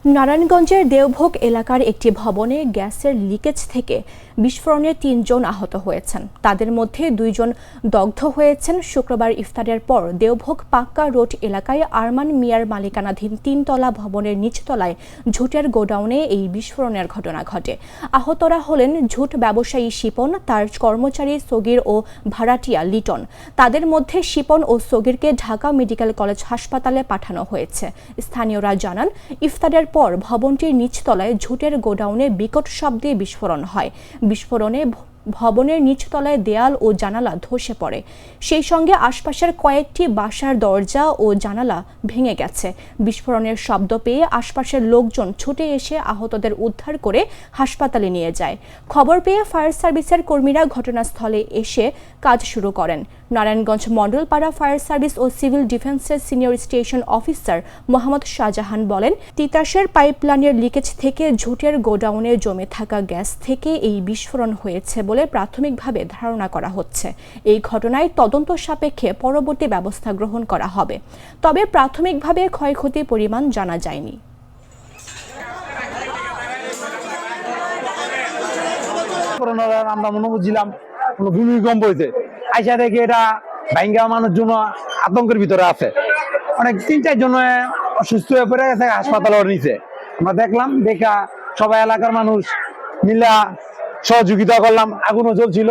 নারায়ণগঞ্জের দেওভোগ এলাকার একটি ভবনে গ্যাসের লিকেজ থেকে বিস্ফোরণে ৩ জন আহত হয়েছেন। তাদের মধ্যে 2 জন দগ্ধ হয়েছেন। শুক্রবার ইফতারের পর দেওভোগ পাক্কা রোড এলাকায় আরমান মিয়ার মালিকানাধীন 3তলা ভবনের নিচতলায় ঝুটের গোডাউনে এই বিস্ফোরণের ঘটনা ঘটে। আহতরা হলেন ঝুট ব্যবসায়ী শিপন, তার কর্মচারী সগির ও ভাড়াটিয়া লিটন। তাদের মধ্যে শিপন ও সগিরকে ঢাকা মেডিকেল কলেজ হাসপাতালে পাঠানো হয়েছে। স্থানীয়রা জানান, ইফতারের পর ভবনটির নিচতলায় ঝুটের গোডাউনে বিকট শব্দে বিস্ফোরণ হয়। বিস্ফোরণে ভবনের নিচতলায় দেয়াল ও জানালা ধসে পড়ে। সেই সঙ্গে আশপাশের কয়েকটি বাসার দরজা ও জানালা ভেঙে গেছে। বিস্ফোরণের শব্দ পেয়ে আশপাশের লোকজন ছুটে এসে আহতদের উদ্ধার করে হাসপাতালে নিয়ে যায়। খবর পেয়ে ফায়ার সার্ভিসের কর্মীরা ঘটনাস্থলে এসে কাজ শুরু করেন। নারায়ণগঞ্জ মণ্ডলপাড়া ফায়ার সার্ভিস ও সিভিল ডিফেন্সের senior station officer Mohammad Shahjahan বলেন, তিতাসের পাইপলাইনের লিকেজ থেকে ঝুটের গোডাউনে জমে থাকা গ্যাস থেকে এই বিস্ফোরণ হয়েছে বলে প্রাথমিকভাবে ধারণা করা হচ্ছে। এই ঘটনায় তদন্ত সাপেক্ষে পরবর্তী ব্যবস্থা গ্রহণ করা হবে। তবে প্রাথমিকভাবে ক্ষয়ক্ষতির পরিমাণ জানা যায়নি। আমরা মনে বুঝছিলাম কোনো ভূমিকম্প হয়েছে, আইসা দেখে এটা ভাঙ্গা মানুষ জন্য আতঙ্কের ভিতরে আছে। অনেক 3-4 জন অসুস্থ হয়ে পড়ে গেছে, হাসপাতালে নিচে। আমরা দেখলাম, দেখা সবাই এলাকার মানুষ মিলা সহযোগিতা করলাম। আগুনও জ্বলছিল।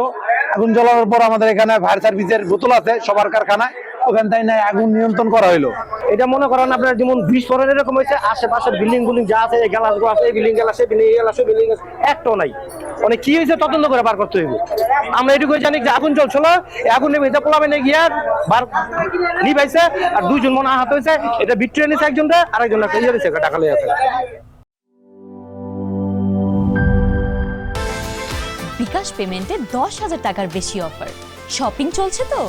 আগুন জ্বলার পর আমাদের এখানে ফায়ার সার্ভিসের বোতল আছে সবার কারখানায়, ওখান থেকে আগুন নিয়ন্ত্রণ করা হলো। এটা মনে করেন আপনার যেমন বিস্ফোরণ এরকম হয়েছে, আশেপাশের বিল্ডিং যা আছে, এই গ্যালাসগুলো আছে, বিল্ডিং গ্যালাস, বিল্ডিং একটাও নাই। মানে কি হয়েছে তদন্ত করে বার করতে হইব। আমরা এটুকু জানি যে আগুন জ্বলছিল, আগুন নেমে পোলাবেনে গিয়ে বার নিভাইছে, আর 2 জন মনে আহত হয়েছে। এটা বিট্রিয়ে নিয়েছে একজনটা, আরেকজন টাকা লয়ে আছে। বিকাশ পেমেন্টে 10,000 টাকার বেশি অফার। শপিং চলছে তো।